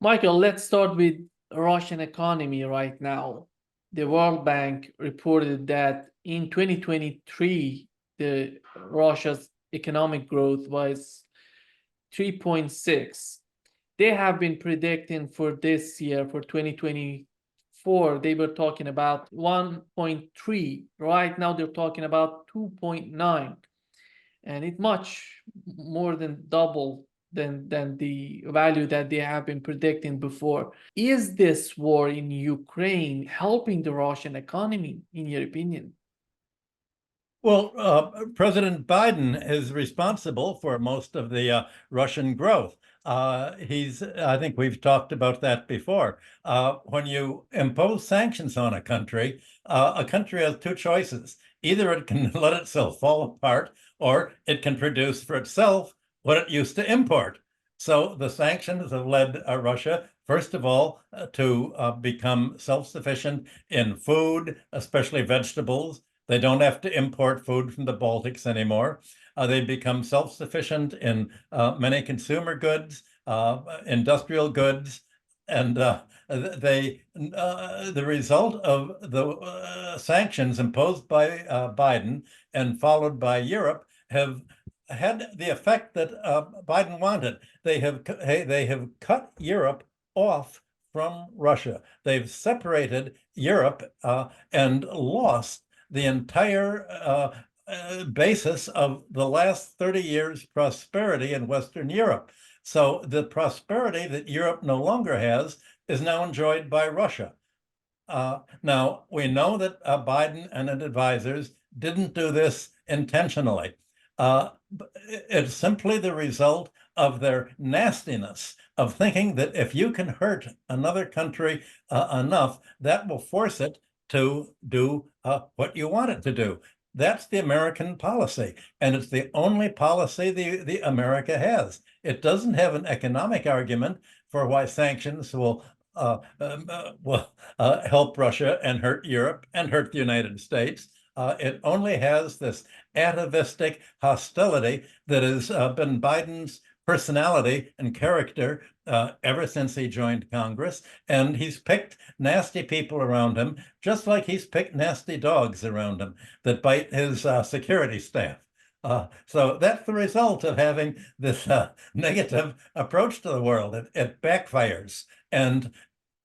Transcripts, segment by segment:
Michael, let's start with Russian economy right now. The World Bank reported that in 2023, the Russia's economic growth was 3.6. They have been predicting for this year, for 2024, they were talking about 1.3. Right now, they're talking about 2.9. And it's much more than double than the value that they have been predicting before. Is this war in Ukraine helping the Russian economy, in your opinion? Well, President Biden is responsible for most of the Russian growth. I think we've talked about that before. When you impose sanctions on a country has two choices. Either it can let itself fall apart, or it can produce for itself what it used to import. So the sanctions have led Russia, first of all, to become self-sufficient in food, especially vegetables. They don't have to import food from the Baltics anymore. They become self-sufficient in many consumer goods, industrial goods, and the result of the sanctions imposed by Biden and followed by Europe have had the effect that Biden wanted. They have cut Europe off from Russia. They've separated Europe and lost the entire basis of the last 30 years' prosperity in Western Europe. So the prosperity that Europe no longer has is now enjoyed by Russia. Now, we know that Biden and his advisors didn't do this intentionally. It's simply the result of their nastiness of thinking that if you can hurt another country enough, that will force it to do what you want it to do. That's the American policy, and it's the only policy the America has. It doesn't have an economic argument for why sanctions will help Russia and hurt Europe and hurt the United States. It only has this atavistic hostility that has been Biden's personality and character ever since he joined Congress. And he's picked nasty people around him, just like he's picked nasty dogs around him that bite his security staff. So that's the result of having this negative approach to the world. It backfires. And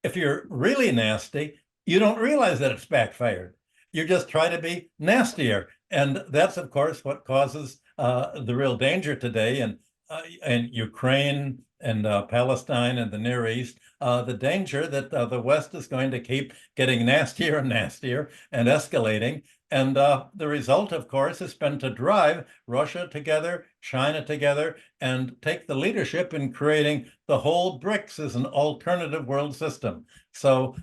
if you're really nasty, you don't realize that it's backfired. You just try to be nastier. And that's, of course, what causes the real danger today in Ukraine and Palestine and the Near East, the danger that the West is going to keep getting nastier and nastier and escalating. And the result, of course, has been to drive Russia together, China together, and take the leadership in creating the whole BRICS as an alternative world system. So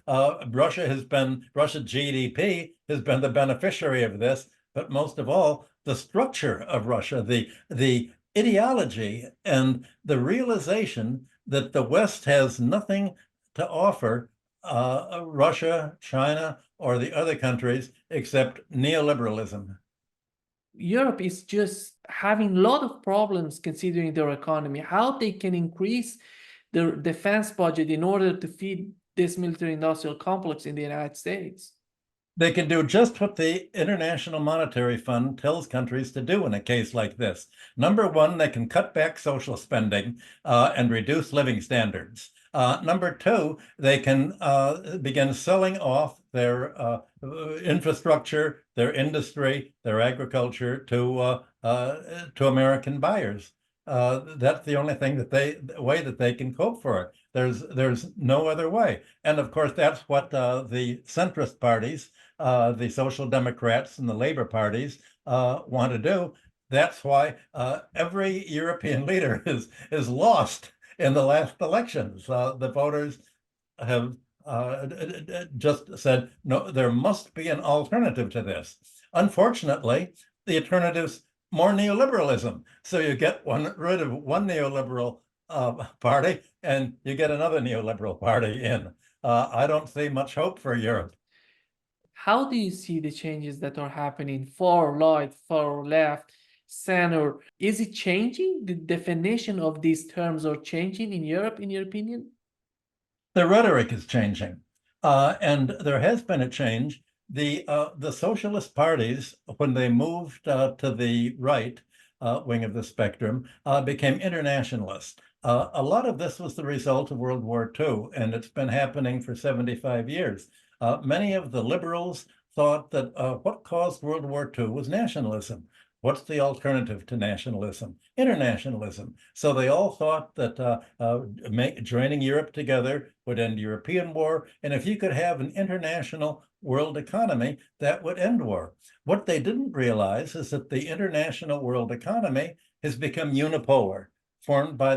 Russia's GDP has been the beneficiary of this, but most of all, the structure of Russia, the ideology and the realization that the West has nothing to offer Russia, China, or the other countries except neoliberalism. Europe is just having a lot of problems considering their economy, how they can increase their defense budget in order to feed this military industrial complex in the United States. They can do just what the International Monetary Fund tells countries to do in a case like this. Number one, they can cut back social spending and reduce living standards. Number two, they can begin selling off their infrastructure, their industry, their agriculture to American buyers. That's the only thing way that they can cope for it. There's no other way. And of course, that's what the centrist parties, the Social Democrats and the Labor parties want to do. That's why every European leader is lost in the last elections. The voters have just said, no, there must be an alternative to this. Unfortunately, the alternative's more neoliberalism. So you get rid of one neoliberal party and you get another neoliberal party in. I don't see much hope for Europe. How do you see the changes that are happening far right, far left, center? Is it changing? The definition of these terms are changing in Europe, in your opinion? The rhetoric is changing, and there has been a change. The socialist parties, when they moved to the right wing of the spectrum, became internationalists. A lot of this was the result of World War II, and it's been happening for 75 years. Many of the liberals thought that what caused World War II was nationalism. What's the alternative to nationalism? Internationalism. So they all thought that joining Europe together would end European war. And if you could have an international world economy, that would end war. What they didn't realize is that the international world economy has become unipolar, formed by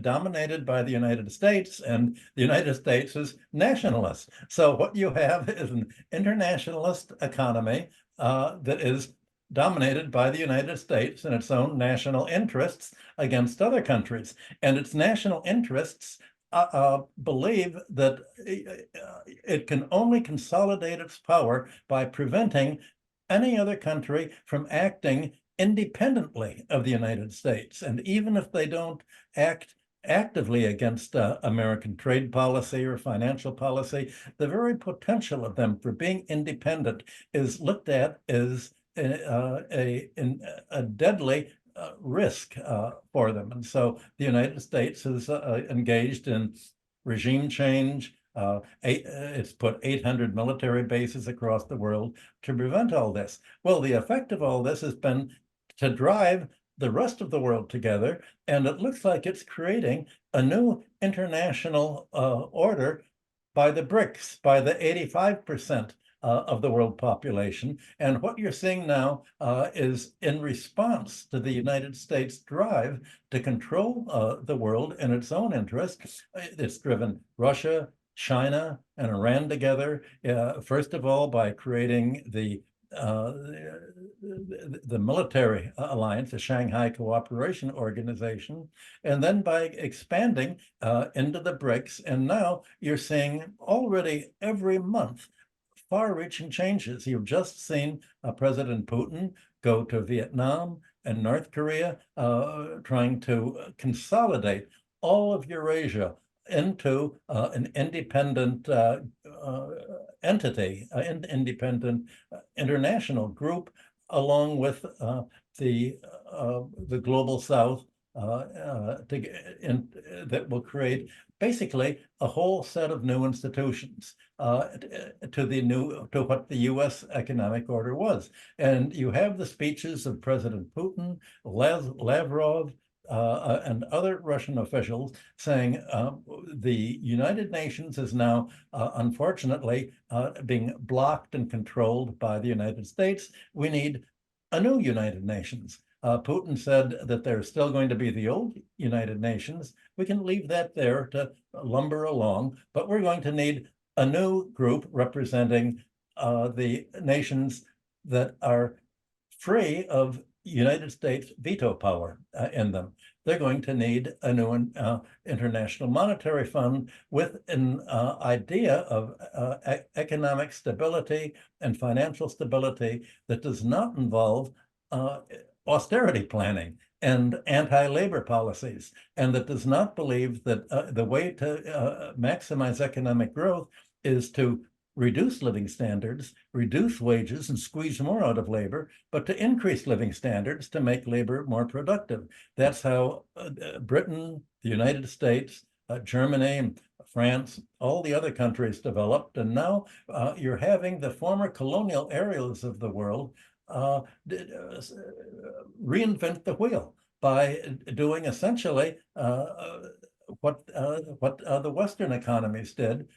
dominated by the United States, and the United States is nationalist. So what you have is an internationalist economy that is dominated by the United States and its own national interests against other countries. And its national interests believe that it can only consolidate its power by preventing any other country from acting independently of the United States. And even if they don't act actively against American trade policy or financial policy, the very potential of them for being independent is looked at as a deadly risk for them. And so the United States is engaged in regime change. It's put 800 military bases across the world to prevent all this. Well, the effect of all this has been to drive the rest of the world together, and it looks like it's creating a new international order by the BRICS, by the 85% of the world population. And what you're seeing now is in response to the United States drive to control the world in its own interest. It's driven Russia, China, and Iran together, first of all, by creating the military alliance, the Shanghai Cooperation Organization, and then by expanding into the BRICS. And now you're seeing already every month far-reaching changes. You've just seen President Putin go to Vietnam and North Korea, trying to consolidate all of Eurasia into an independent entity, an independent international group, along with the global South, that will create basically a whole set of new institutions to what the U.S. economic order was. And you have the speeches of President Putin, Lavrov, and other Russian officials saying the United Nations is now, unfortunately, being blocked and controlled by the United States. We need a new United Nations. Putin said that there's still going to be the old United Nations. We can leave that there to lumber along, but we're going to need a new group representing the nations that are free of United States veto power in them. They're going to need a new international monetary fund with an idea of economic stability and financial stability that does not involve austerity planning and anti-labor policies, and that does not believe that the way to maximize economic growth is to reduce living standards, reduce wages, and squeeze more out of labor, but to increase living standards to make labor more productive. That's how Britain, the United States, Germany, France, all the other countries developed. And now you're having the former colonial areas of the world reinvent the wheel by doing essentially what the Western economies did.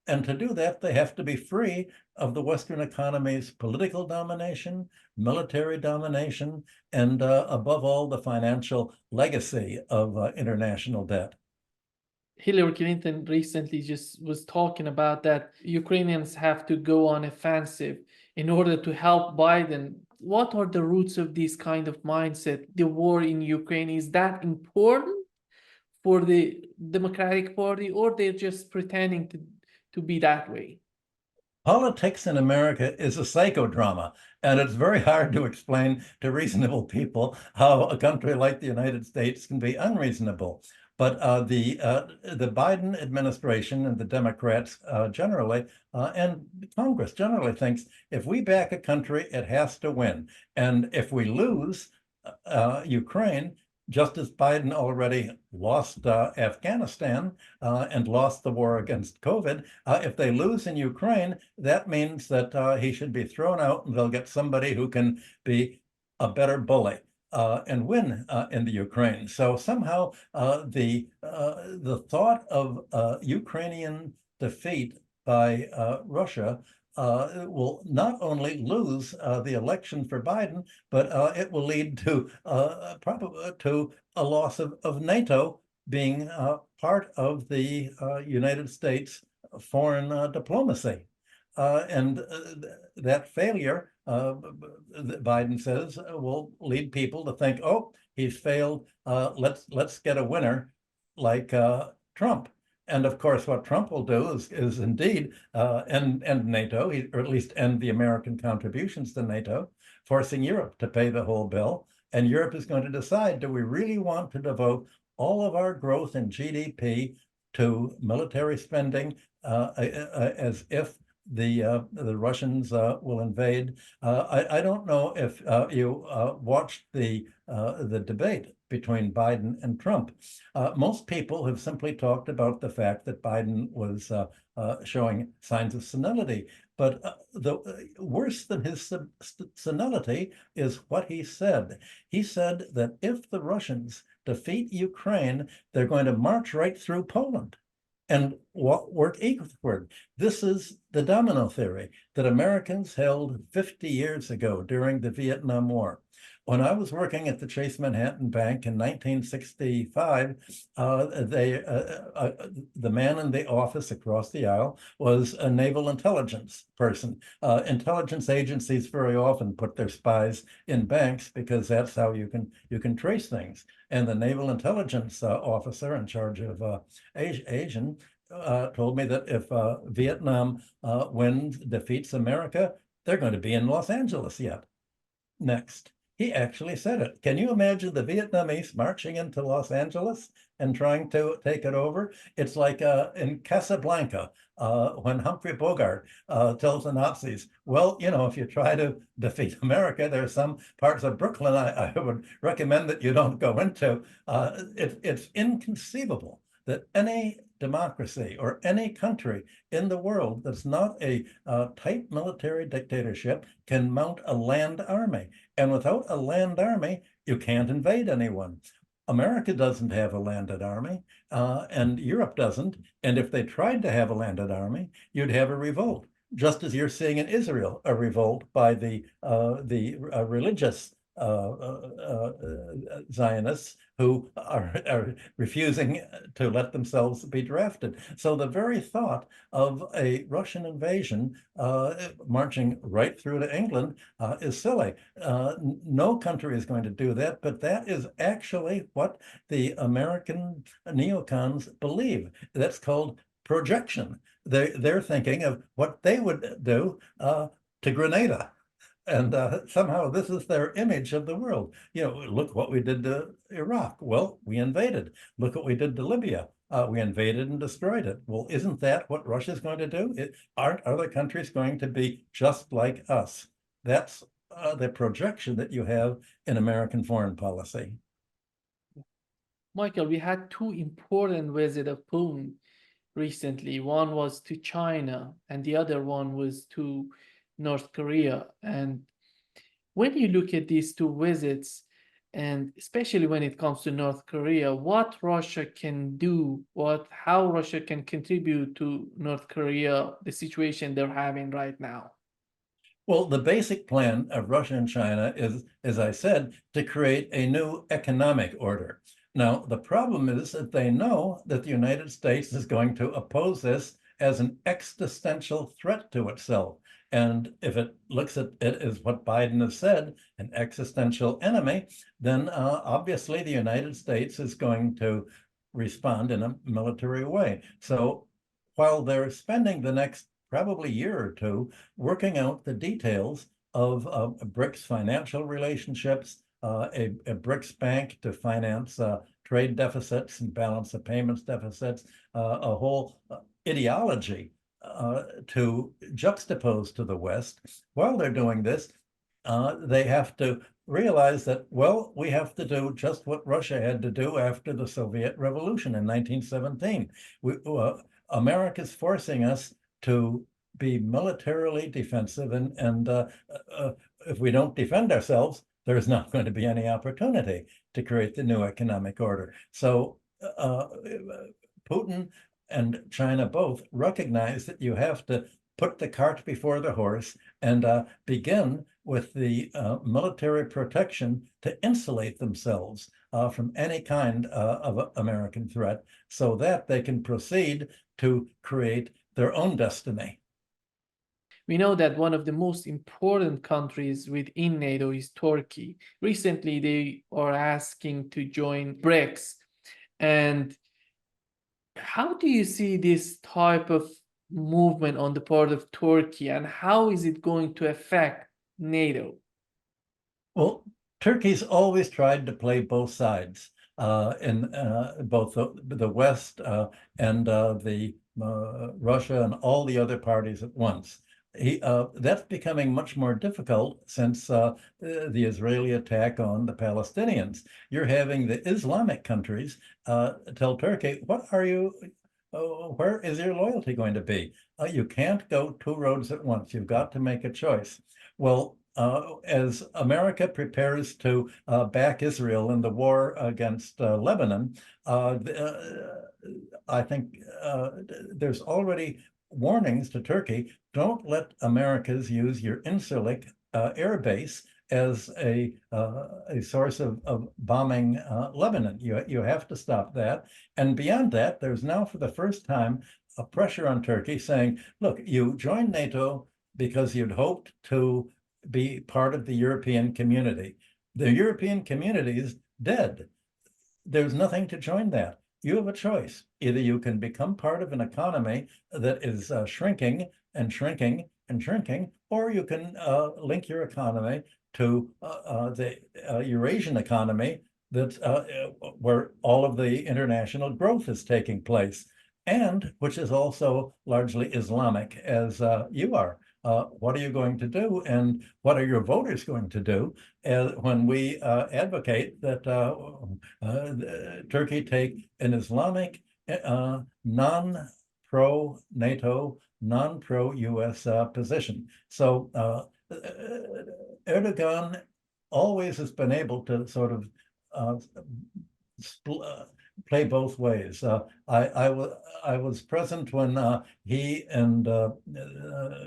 And to do that, they have to be free of the Western economy's political domination, military domination, and above all, the financial legacy of international debt. Hillary Clinton recently just was talking about that Ukrainians have to go on offensive in order to help Biden. What are the roots of this kind of mindset? The war in Ukraine, is that important for the Democratic Party, or they're just pretending to be that way? Politics in America is a psychodrama, and it's very hard to explain to reasonable people how a country like the United States can be unreasonable. But the Biden administration and the Democrats generally and Congress generally thinks if we back a country, it has to win. And if we lose Ukraine, just as Biden already lost Afghanistan and lost the war against COVID, if they lose in Ukraine, that means that he should be thrown out and they'll get somebody who can be a better bully and win in the Ukraine. So somehow the thought of Ukrainian defeat by Russia will not only lose the election for Biden, but it will lead to probably to a loss of NATO being part of the United States foreign diplomacy. And that failure, Biden says, will lead people to think, oh, he's failed. Let's get a winner like Trump. And of course, what Trump will do is indeed end NATO, or at least end the American contributions to NATO, forcing Europe to pay the whole bill. And Europe is going to decide, do we really want to devote all of our growth in GDP to military spending as if the Russians will invade? I don't know if you watched the debate between Biden and Trump. Most people have simply talked about the fact that Biden was showing signs of senility. But worse than his senility is what he said. He said that if the Russians defeat Ukraine, they're going to march right through Poland and work eastward. This is the domino theory that Americans held 50 years ago during the Vietnam War. When I was working at the Chase Manhattan Bank in 1965, the man in the office across the aisle was a naval intelligence person. Intelligence agencies very often put their spies in banks because that's how you can trace things. And the naval intelligence officer in charge of Asian told me that if Vietnam defeats America, they're going to be in Los Angeles yet. Next. He actually said it. Can you imagine the Vietnamese marching into Los Angeles and trying to take it over? It's like in Casablanca, when Humphrey Bogart tells the Nazis, well, you know, if you try to defeat America, there's some parts of Brooklyn I would recommend that you don't go into. It's inconceivable that any democracy or any country in the world that's not a tight military dictatorship can mount a land army. And without a land army, you can't invade anyone. America doesn't have a landed army, and Europe doesn't. And if they tried to have a landed army, you'd have a revolt, just as you're seeing in Israel, a revolt by the religious Zionists who are refusing to let themselves be drafted. So the very thought of a Russian invasion marching right through to England is silly. No country is going to do that, but that is actually what the American neocons believe. That's called projection. They're thinking of what they would do to Grenada. And somehow this is their image of the world. You know, look what we did to Iraq. Well, we invaded. Look what we did to Libya. We invaded and destroyed it. Well, isn't that what Russia's going to do? Aren't other countries going to be just like us? That's the projection that you have in American foreign policy. Michael, we had two important visits of Putin recently. One was to China, and the other one was to North Korea. And when you look at these two visits, and especially when it comes to North Korea, what Russia can do, how Russia can contribute to North Korea, the situation they're having right now? Well, the basic plan of Russia and China is, as I said, to create a new economic order. Now, the problem is that they know that the United States is going to oppose this as an existential threat to itself. And if it looks at it as what Biden has said, an existential enemy, then obviously the United States is going to respond in a military way. So while they're spending the next probably year or two working out the details of BRICS financial relationships, a BRICS bank to finance trade deficits and balance of payments deficits, a whole ideology to juxtapose to the West. While they're doing this, they have to realize that, well, we have to do just what Russia had to do after the Soviet Revolution in 1917. America's forcing us to be militarily defensive, and if we don't defend ourselves, there's not going to be any opportunity to create the new economic order. So Putin and China both recognize that you have to put the cart before the horse and begin with the military protection to insulate themselves from any kind of American threat, so that they can proceed to create their own destiny. We know that one of the most important countries within NATO is Turkey. Recently, they are asking to join BRICS. And how do you see this type of movement on the part of Turkey, and how is it going to affect NATO? Well, Turkey's always tried to play both sides in both the West and the Russia and all the other parties at once. That's becoming much more difficult since the Israeli attack on the Palestinians. You're having the Islamic countries tell Turkey, what are you, where is your loyalty going to be? You can't go two roads at once. You've got to make a choice. Well, as America prepares to back Israel in the war against Lebanon, I think there's already warnings to Turkey: don't let Americans use your Incirlik air base as a source of bombing Lebanon. You have to stop that. And beyond that, there's now for the first time a pressure on Turkey saying, look, you joined NATO because you'd hoped to be part of the European community. The European community is dead. There's nothing to join that. You have a choice. Either you can become part of an economy that is shrinking and shrinking and shrinking, or you can link your economy to the Eurasian economy that's where all of the international growth is taking place, and which is also largely Islamic, as you are. What are you going to do, and what are your voters going to do when we advocate that Turkey take an Islamic, non-pro-NATO, non-pro-US position? So Erdogan always has been able to sort of play both ways. I was present when he and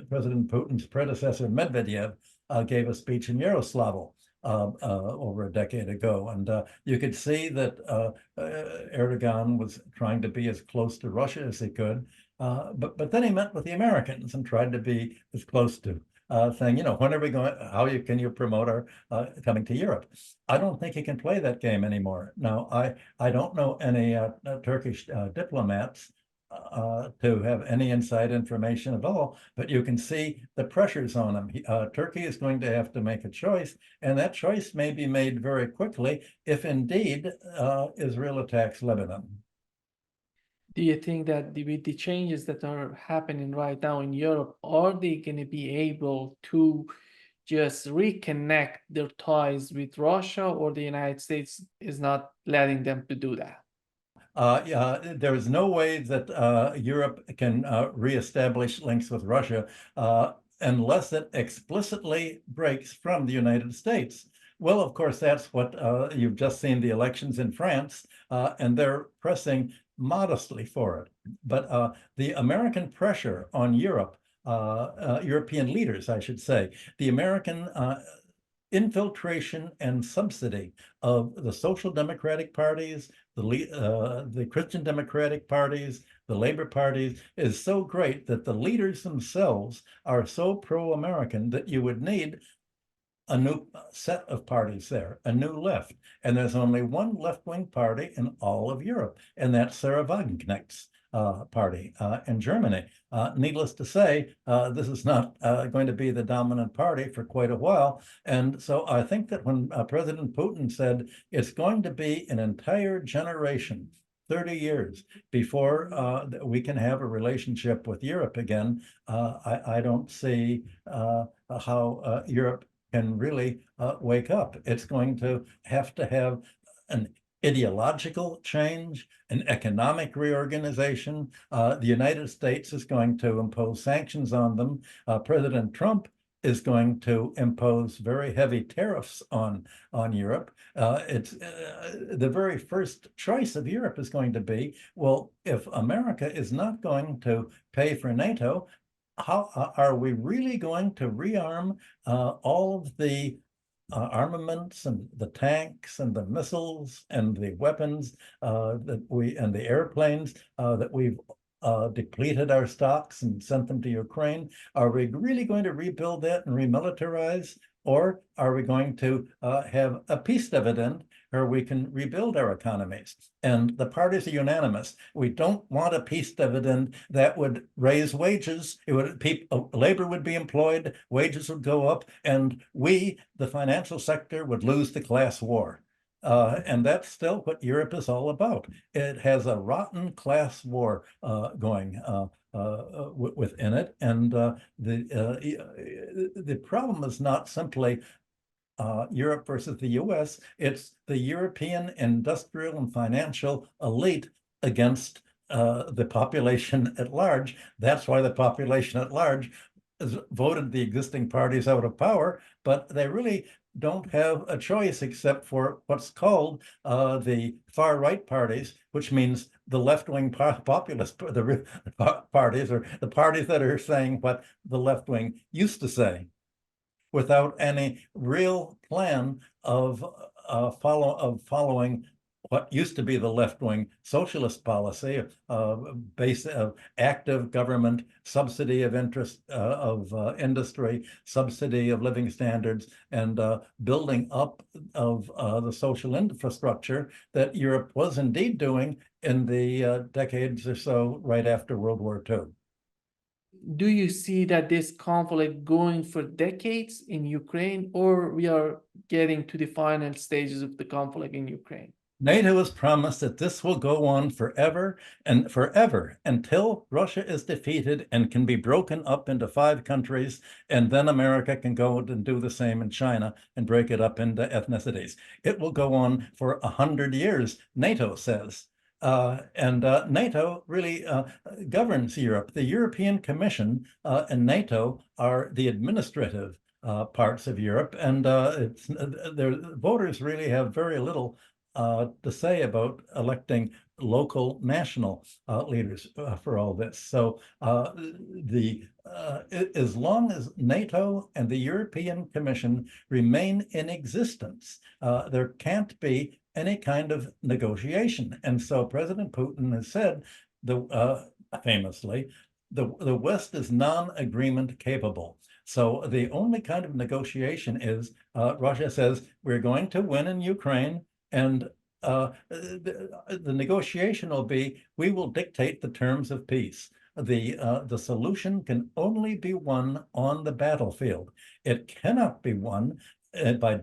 President Putin's predecessor Medvedev gave a speech in Yaroslavl over a decade ago, and you could see that Erdogan was trying to be as close to Russia as he could, but then he met with the Americans and tried to be as close to. Saying, you know, when are we going? Can you promote our coming to Europe? I don't think he can play that game anymore. Now, I don't know any Turkish diplomats to have any inside information at all, but you can see the pressures on him. Turkey is going to have to make a choice, and that choice may be made very quickly if indeed Israel attacks Lebanon. Do you think that with the changes that are happening right now in Europe, are they going to be able to just reconnect their ties with Russia, or the United States is not letting them to do that? There is no way that Europe can reestablish links with Russia unless it explicitly breaks from the United States. Well, of course, that's what you've just seen the elections in France, and they're pressing modestly for it. But the American pressure on Europe, European leaders, I should say, the American infiltration and subsidy of the social democratic parties, the Christian democratic parties, the labor parties is so great that the leaders themselves are so pro-American that you would need a new set of parties there, a new left. And there's only one left-wing party in all of Europe, and that's Sarah Wagenknecht's party in Germany. Needless to say, this is not going to be the dominant party for quite a while. And so I think that when President Putin said it's going to be an entire generation, 30 years before we can have a relationship with Europe again, I don't see how Europe can really wake up. It's going to have an ideological change, an economic reorganization. The United States is going to impose sanctions on them. President Trump is going to impose very heavy tariffs on Europe. It's the very first choice of Europe is going to be, well, if America is not going to pay for NATO, how are we really going to rearm all of the armaments and the tanks and the missiles and the weapons and the airplanes that we've depleted our stocks and sent them to Ukraine? Are we really going to rebuild that and remilitarize? Or are we going to have a peace dividend where we can rebuild our economies? And the parties are unanimous. We don't want a peace dividend that would raise wages. It would labor would be employed, wages would go up, and we, the financial sector, would lose the class war. And that's still what Europe is all about. It has a rotten class war going within it, and the problem is not simply Europe versus the US, it's the European industrial and financial elite against the population at large. That's why the population at large has voted the existing parties out of power, but they really don't have a choice except for what's called the far right parties, which means the left-wing populist parties, or the parties that are saying what the left wing used to say, without any real plan of following what used to be the left-wing socialist policy base of active government, subsidy of interest of industry, subsidy of living standards, and building up of the social infrastructure that Europe was indeed doing in the decades or so right after World War II. Do you see that this conflict going for decades in Ukraine, or we are getting to the final stages of the conflict in Ukraine? NATO has promised that this will go on forever and forever until Russia is defeated and can be broken up into 5 countries, and then America can go and do the same in China and break it up into ethnicities. It will go on for 100 years, NATO says. And NATO really governs Europe. The European Commission and NATO are the administrative parts of Europe, and their voters really have very little to say about electing local national leaders for all this. So as long as NATO and the European Commission remain in existence, there can't be any kind of negotiation. And so President Putin has said, famously, the West is non-agreement capable. So the only kind of negotiation is Russia says, we're going to win in Ukraine, and the negotiation will be, we will dictate the terms of peace. The solution can only be won on the battlefield. It cannot be won by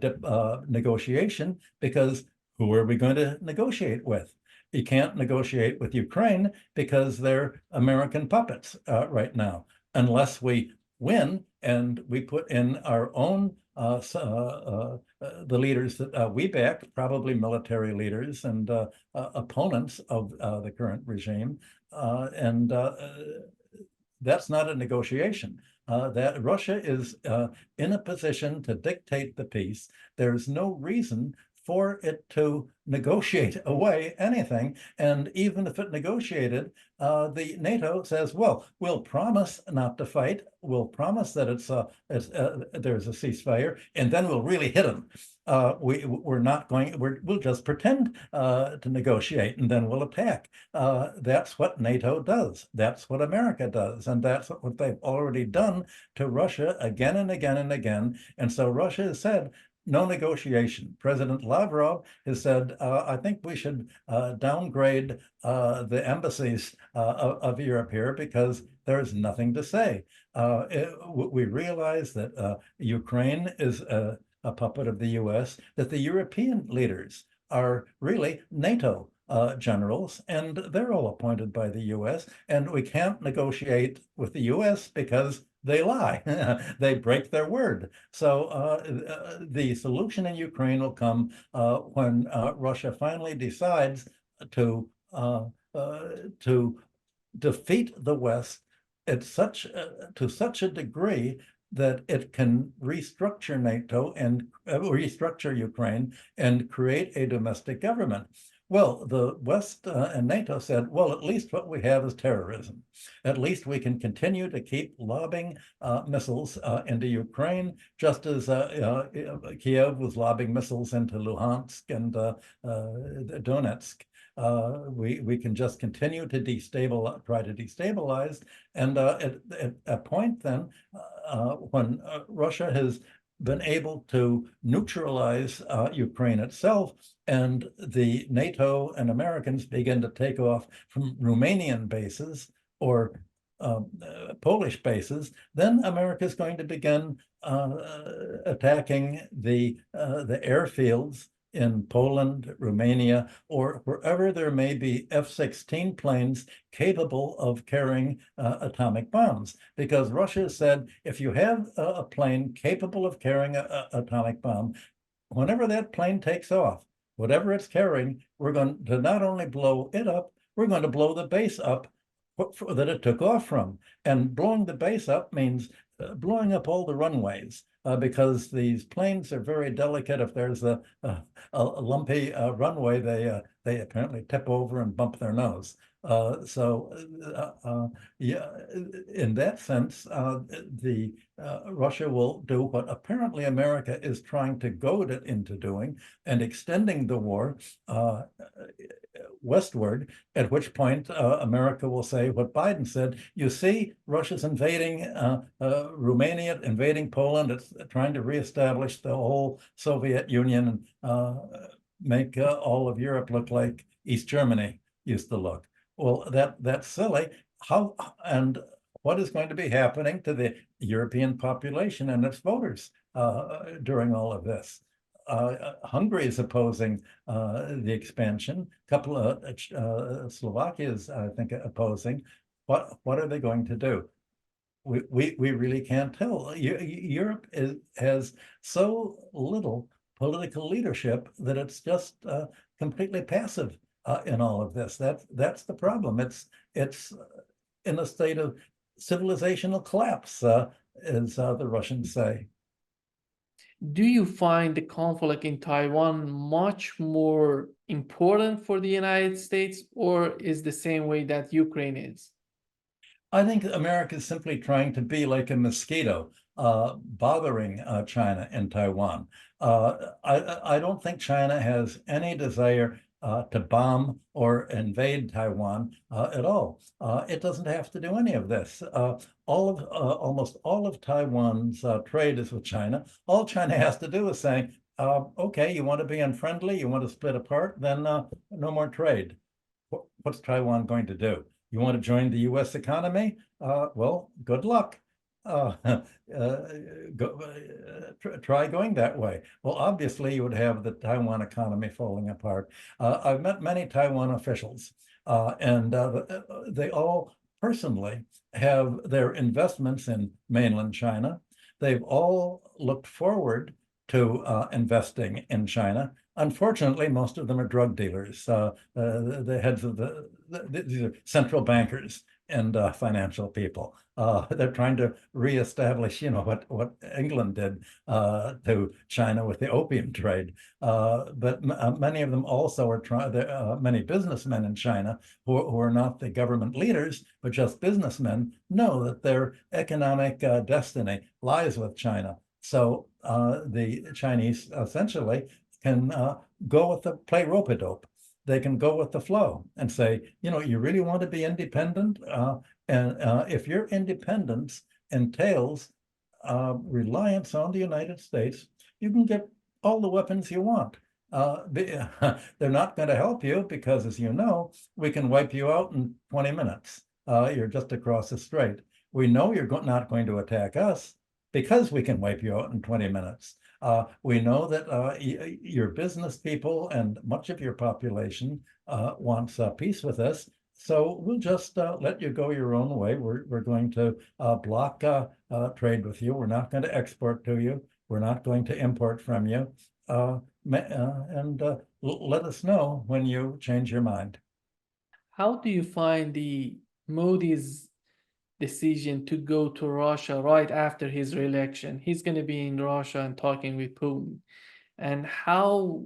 negotiation, because who are we going to negotiate with? You can't negotiate with Ukraine because they're American puppets right now, unless we win and we put in our own the leaders that we back, probably military leaders and opponents of the current regime, and that's not a negotiation. That Russia is in a position to dictate the peace. There's no reason for it to negotiate away anything. And even if it negotiated, the NATO says, well, we'll promise not to fight. We'll promise that there's a ceasefire, and then we'll really hit them. We'll just pretend to negotiate, and then we'll attack. That's what NATO does. That's what America does. And that's what they've already done to Russia again and again and again. And so Russia has said, no negotiation. President Lavrov has said, I think we should downgrade the embassies of Europe here because there's nothing to say. We realize that Ukraine is a puppet of the US, that the European leaders are really NATO generals, and they're all appointed by the US, and we can't negotiate with the US because they lie. They break their word. So the solution in Ukraine will come when Russia finally decides to defeat the West at to such a degree that it can restructure NATO and restructure Ukraine and create a domestic government. Well, the West and NATO said, well, at least what we have is terrorism. At least we can continue to keep lobbing missiles into Ukraine, just as Kiev was lobbing missiles into Luhansk and Donetsk. We can just continue to try to destabilize. And at a point then, when Russia has been able to neutralize Ukraine itself, and the NATO and Americans begin to take off from Romanian bases or Polish bases, then America is going to begin attacking the airfields in Poland, Romania, or wherever there may be F-16 planes capable of carrying atomic bombs. Because Russia said, if you have a plane capable of carrying an atomic bomb, whenever that plane takes off, whatever it's carrying, we're going to not only blow it up, we're going to blow the base up that it took off from. And blowing the base up means blowing up all the runways. Because these planes are very delicate. If there's a lumpy runway, they apparently tip over and bump their nose. Yeah, in that sense, Russia will do what apparently America is trying to goad it into doing, and extending the war westward, at which point America will say what Biden said, you see, Russia's invading Romania, invading Poland, it's trying to reestablish the whole Soviet Union and make all of Europe look like East Germany used to look. Well, that's silly. How and what is going to be happening to the European population and its voters during all of this? Hungary is opposing the expansion. A couple of Slovakia is, I think, opposing. What are they going to do? We really can't tell. Europe has so little political leadership that it's just completely passive in all of this. That's the problem. It's in a state of civilizational collapse, as the Russians say. Do you find the conflict in Taiwan much more important for the United States, or is the same way that Ukraine is? I think America is simply trying to be like a mosquito, bothering China and Taiwan. I don't think China has any desire to bomb or invade Taiwan at all. It doesn't have to do any of this. Almost all of Taiwan's trade is with China. All China has to do is say, okay, you want to be unfriendly, you want to split apart, then no more trade. What's Taiwan going to do? You want to join the US economy? Well, good luck. Try going that way. Well, obviously, you would have the Taiwan economy falling apart. I've met many Taiwan officials, and they all personally have their investments in mainland China. They've all looked forward to investing in China. Unfortunately, most of them are drug dealers. The heads of these are central bankers and financial people. They're trying to reestablish, what England did to China with the opium trade. But many of them also are trying. Many businessmen in China who are not the government leaders, but just businessmen, know that their economic destiny lies with China. So the Chinese essentially can play rope-a-dope. They can go with the flow and say, you really want to be independent? And if your independence entails reliance on the United States, you can get all the weapons you want. They're not going to help you because, as you know, we can wipe you out in 20 minutes. You're just across the strait. We know you're not going to attack us because we can wipe you out in 20 minutes. We know that your business people and much of your population wants peace with us. So we'll just let you go your own way. We're going to block trade with you. We're not going to export to you. We're not going to import from you. And let us know when you change your mind. How do you find the Modi's decision to go to Russia right after his re-election? He's going to be in Russia and talking with Putin. And how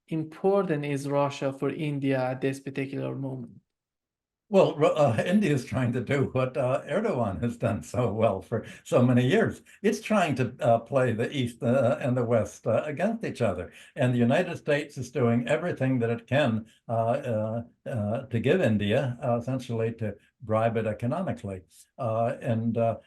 important is Russia for India at this particular moment? Well, India is trying to do what Erdogan has done so well for so many years. It's trying to play the East and the West against each other. And the United States is doing everything that it can to give India, essentially to bribe it economically. India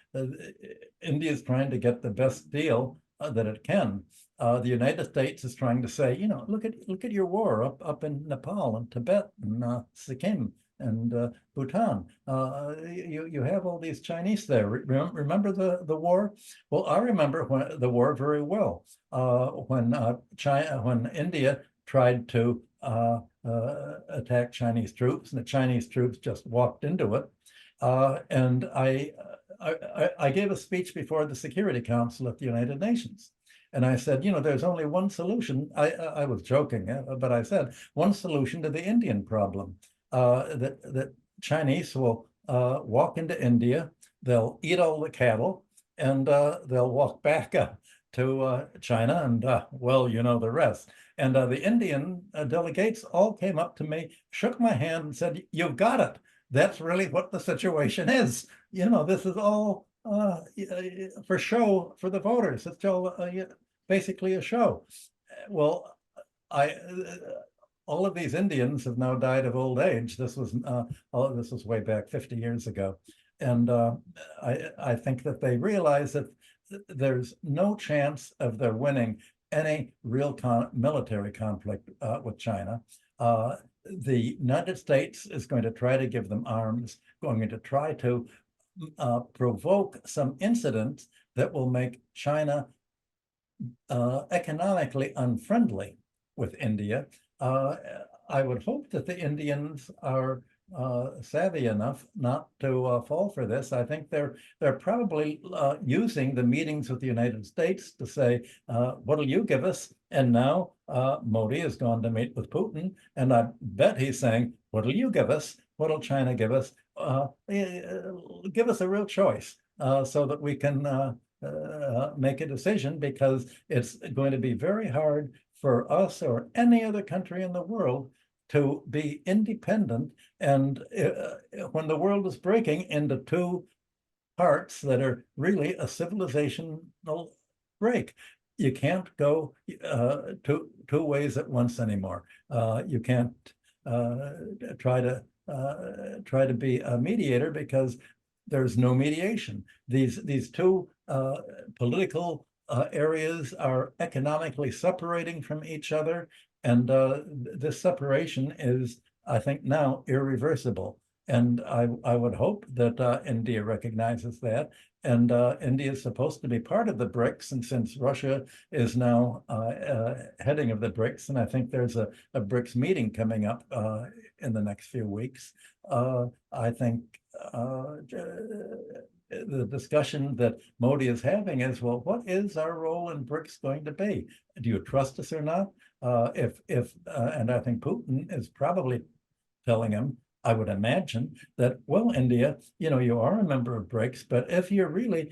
is trying to get the best deal that it can. The United States is trying to say, look at your war up in Nepal and Tibet and Sikkim and Bhutan. You have all these Chinese there. Remember the war? Well, I remember the war very well. When India tried to attack Chinese troops, and the Chinese troops just walked into it. And I gave a speech before the Security Council at the United Nations. And I said, there's only one solution. I was joking, but I said one solution to the Indian problem. That Chinese will walk into India, they'll eat all the cattle, and they'll walk back to China, and well, the rest. And the Indian delegates all came up to me, shook my hand, and said, "You've got it. That's really what the situation is. This is all for show for the voters. It's all basically a show." Well, all of these Indians have now died of old age. This was way back 50 years ago. And I think that they realize that there's no chance of their winning any real military conflict with China. The United States is going to try to give them arms, going to try to provoke some incidents that will make China economically unfriendly with India. I would hope that the Indians are savvy enough not to fall for this. I think they're probably using the meetings with the United States to say, what'll you give us? And now Modi has gone to meet with Putin, and I bet he's saying, what'll you give us? What'll China give us? Give us a real choice so that we can make a decision, because it's going to be very hard for us or any other country in the world to be independent. And when the world is breaking into two parts that are really a civilizational break, you can't go two ways at once anymore. You can't try to be a mediator, because there's no mediation. These two political areas are economically separating from each other, and this separation is, I think, now irreversible. And I would hope that India recognizes that. And India is supposed to be part of the BRICS, and since Russia is now heading of the BRICS, and I think there's a BRICS meeting coming up in the next few weeks, I think the discussion that Modi is having is, well, what is our role in BRICS going to be? Do you trust us or not? And I think Putin is probably telling him, I would imagine, that, well, India, you are a member of BRICS, but if you're really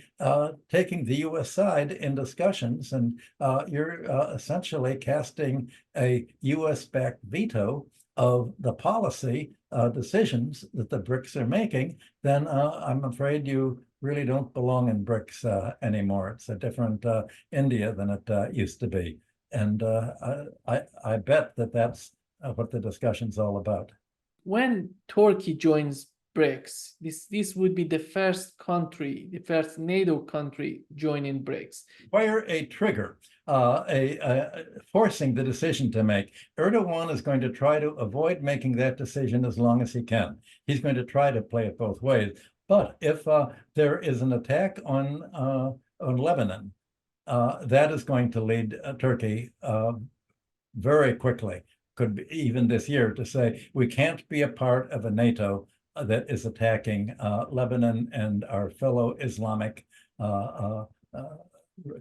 taking the US side in discussions, and you're essentially casting a US-backed veto of the policy decisions that the BRICS are making, then I'm afraid you really don't belong in BRICS anymore. It's a different India than it used to be. And I bet that that's what the discussion's all about. When Turkey joins BRICS. This would be the first country, the first NATO country joining BRICS. Fire a trigger, forcing the decision to make. Erdogan is going to try to avoid making that decision as long as he can. He's going to try to play it both ways. But if there is an attack on Lebanon, that is going to lead Turkey very quickly, could be even this year, to say we can't be a part of a NATO that is attacking Lebanon and our fellow Islamic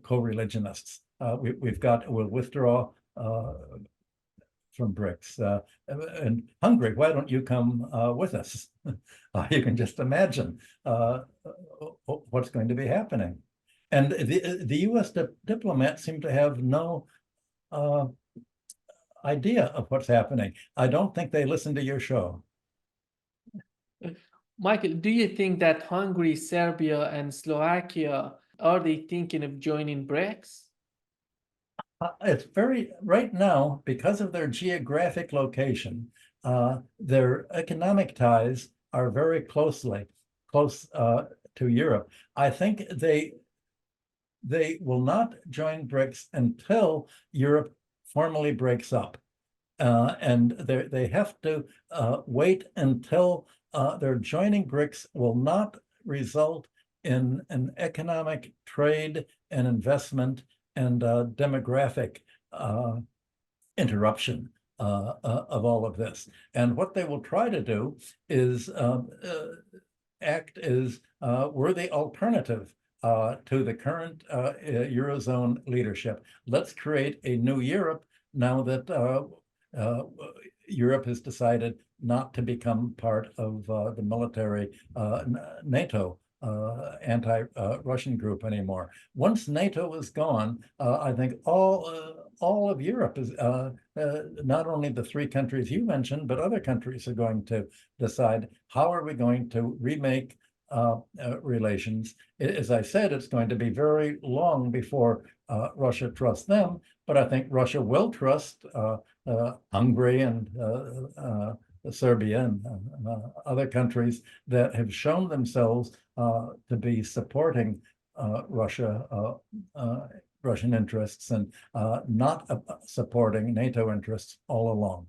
co-religionists. We'll withdraw from BRICS. And Hungary, why don't you come with us? You can just imagine what's going to be happening. And the US diplomats seem to have no idea of what's happening. I don't think they listen to your show. Michael, do you think that Hungary, Serbia, and Slovakia, are they thinking of joining BRICS? It's right now, because of their geographic location, their economic ties are very close to Europe. I think they will not join BRICS until Europe formally breaks up. And they have to wait until their joining BRICS will not result in an economic trade and investment and demographic interruption of all of this. And what they will try to do is act as worthy alternative to the current Eurozone leadership. Let's create a new Europe now that Europe has decided not to become part of the military NATO anti-Russian group anymore. Once NATO is gone, I think all of Europe is, not only the three countries you mentioned, but other countries are going to decide how are we going to remake relations. As I said, it's going to be very long before Russia trusts them, but I think Russia will trust Hungary and Serbia and other countries that have shown themselves to be supporting Russian interests and not supporting NATO interests all along.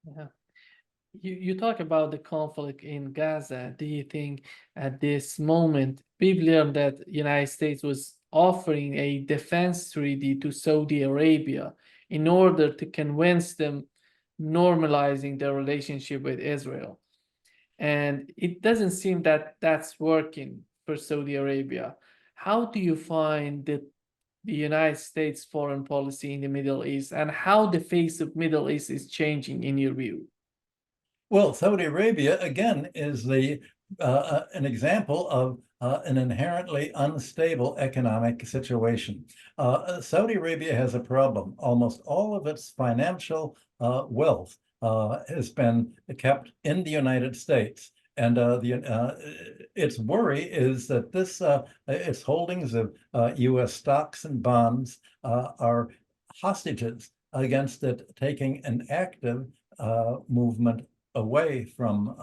Yeah. You talk about the conflict in Gaza. Do you think at this moment we've learned that the United States was offering a defense treaty to Saudi Arabia in order to convince them normalizing their relationship with Israel? And it doesn't seem that that's working for Saudi Arabia. How do you find the United States foreign policy in the Middle East, and how the face of Middle East is changing in your view? Well, Saudi Arabia, again, is an example of an inherently unstable economic situation. Saudi Arabia has a problem. Almost all of its financial wealth has been kept in the United States. And its worry is that its holdings of US stocks and bonds are hostages against it taking an active movement away from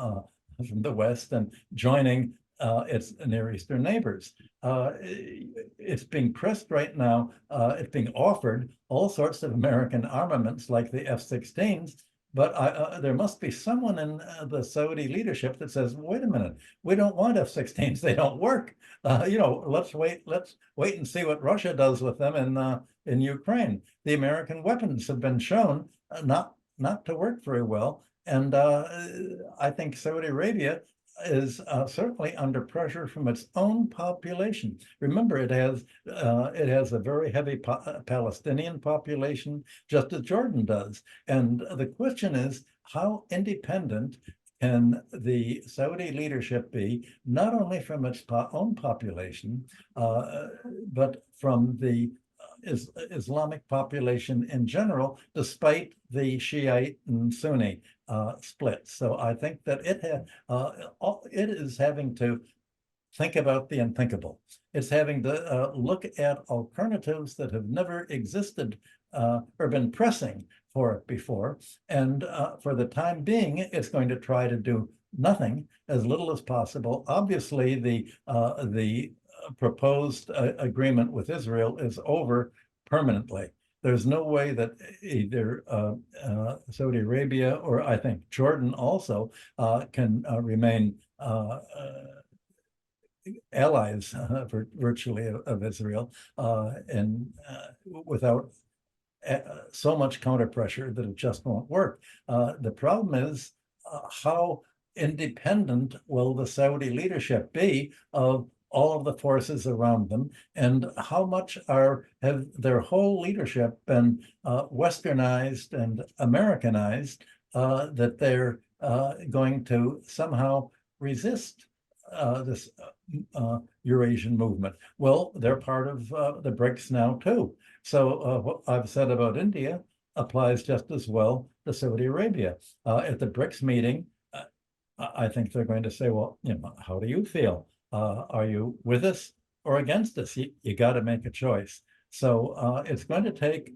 the West and joining its Near Eastern neighbors. It's being pressed right now. It's being offered all sorts of American armaments like the F-16s, but there must be someone in the Saudi leadership that says, wait a minute, we don't want F-16s. They don't work. Let's wait and see what Russia does with them in Ukraine. The American weapons have been shown not to work very well. And I think Saudi Arabia is certainly under pressure from its own population. Remember, it has a very heavy Palestinian population, just as Jordan does. And the question is, how independent can the Saudi leadership be, not only from its own population, but from the Islamic population in general, despite the Shiite and Sunni split. So I think that it is having to think about the unthinkable. It's having to look at alternatives that have never existed or been pressing for it before. And for the time being, it's going to try to do nothing, as little as possible. Obviously, the proposed agreement with Israel is over permanently. There's no way that either Saudi Arabia or I think Jordan also can remain allies virtually of Israel and without so much counter pressure that it just won't work. The problem is how independent will the Saudi leadership be of all of the forces around them, and how much have their whole leadership been westernized and Americanized that they're going to somehow resist this Eurasian movement. Well, they're part of the BRICS now too. So what I've said about India applies just as well to Saudi Arabia. At the BRICS meeting, I think they're going to say, well, how do you feel? Are you with us or against us? You got to make a choice. So it's going to take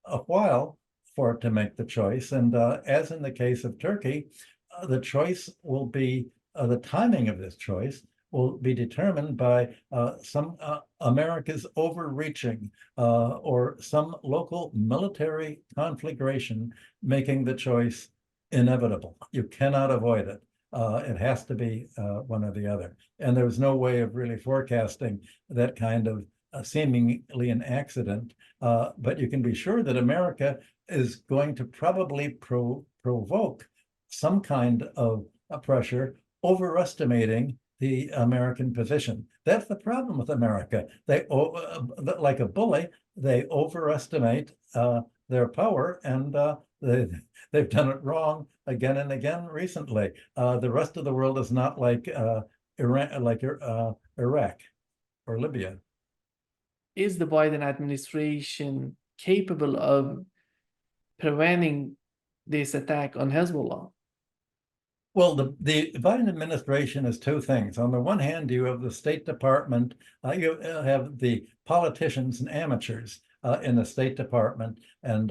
a while for it to make the choice. And as in the case of Turkey, the choice will be, the timing of this choice will be determined by some America's overreaching or some local military conflagration making the choice inevitable. You cannot avoid it. It has to be one or the other. And there's no way of really forecasting that kind of seemingly an accident. But you can be sure that America is going to probably provoke some kind of pressure, overestimating the American position. That's the problem with America. They, like a bully, they overestimate their power, and they've done it wrong again and again recently. The rest of the world is not like Iran, like Iraq or Libya. Is the Biden administration capable of preventing this attack on Hezbollah? Well, the Biden administration is two things. On the one hand, you have the State Department, you have the politicians and amateurs in the State Department and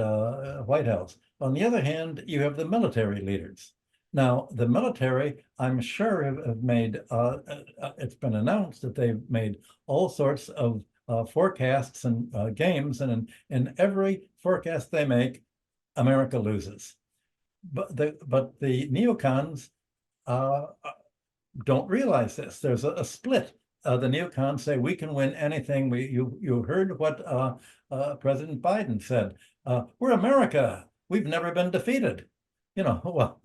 White House. On the other hand, you have the military leaders. Now, the military, I'm sure, have made, it's been announced that they've made all sorts of forecasts and games, and in every forecast they make, America loses. But the neocons don't realize this. There's a split. The neocons say we can win anything. You heard what President Biden said. We're America. We've never been defeated. Well,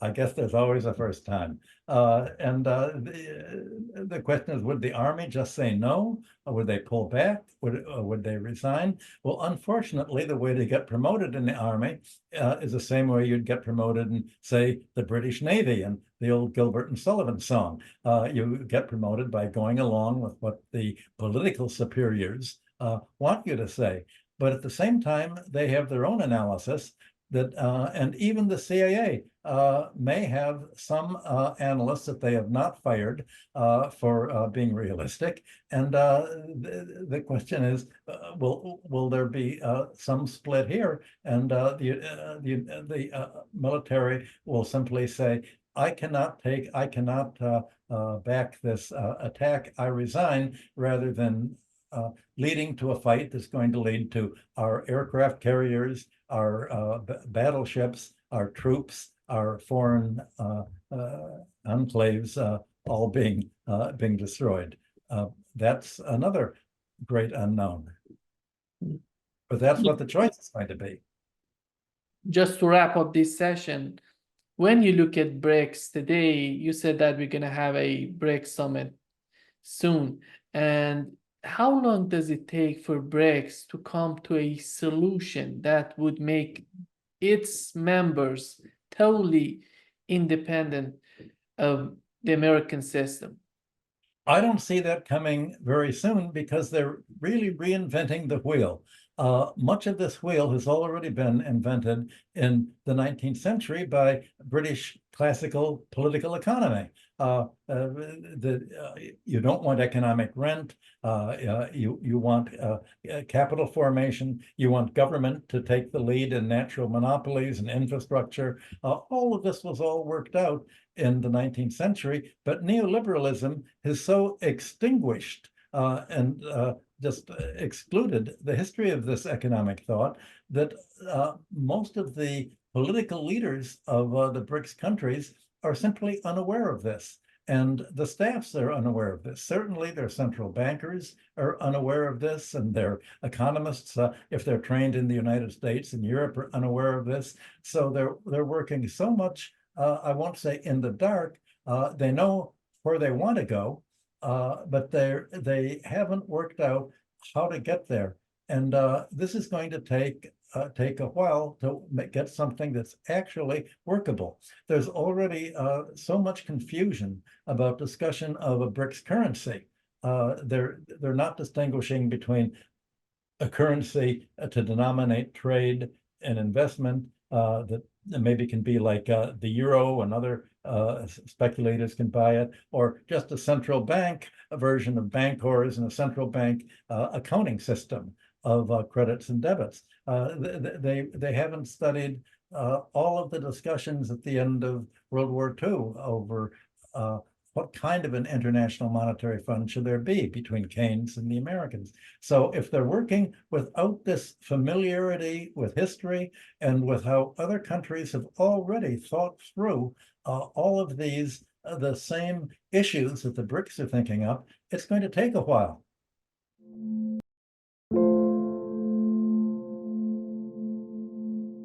I guess there's always a first time. And the question is, would the Army just say no? Or would they pull back? Would they resign? Well, unfortunately, the way to get promoted in the Army is the same way you'd get promoted in, say, the British Navy and the old Gilbert and Sullivan song. You get promoted by going along with what the political superiors want you to say. But at the same time, they have their own analysis that, and even the CIA may have some analysts that they have not fired for being realistic. And the question is, will there be some split here? And the military will simply say, I cannot back this attack. I resign, rather than leading to a fight that's going to lead to our aircraft carriers, our battleships, our troops, our foreign enclaves all being destroyed. That's another great unknown. But that's what the choice is going to be. Just to wrap up this session, when you look at BRICS today, you said that we're going to have a BRICS summit soon. And how long does it take for BRICS to come to a solution that would make its members totally independent of the American system? I don't see that coming very soon, because they're really reinventing the wheel. Much of this wheel has already been invented in the 19th century by British classical political economy. You don't want economic rent. You want capital formation. You want government to take the lead in natural monopolies and infrastructure. All of this was all worked out in the 19th century, but neoliberalism has so extinguished and just excluded the history of this economic thought that most of the political leaders of the BRICS countries are simply unaware of this. And the staffs are unaware of this. Certainly their central bankers are unaware of this, and their economists, if they're trained in the United States and Europe, are unaware of this. So they're working so much, I won't say in the dark. They know where they want to go, but they haven't worked out how to get there. And this is going to take a while to get something that's actually workable. There's already so much confusion about discussion of a BRICS currency. They're not distinguishing between a currency to denominate trade and investment that maybe can be like the euro, and other speculators can buy it, or just a central bank, a version of bancors and a central bank accounting system of credits and debits. They haven't studied all of the discussions at the end of World War II over what kind of an international monetary fund should there be between Keynes and the Americans. So if they're working without this familiarity with history and with how other countries have already thought through all of these, the same issues that the BRICS are thinking up, it's going to take a while.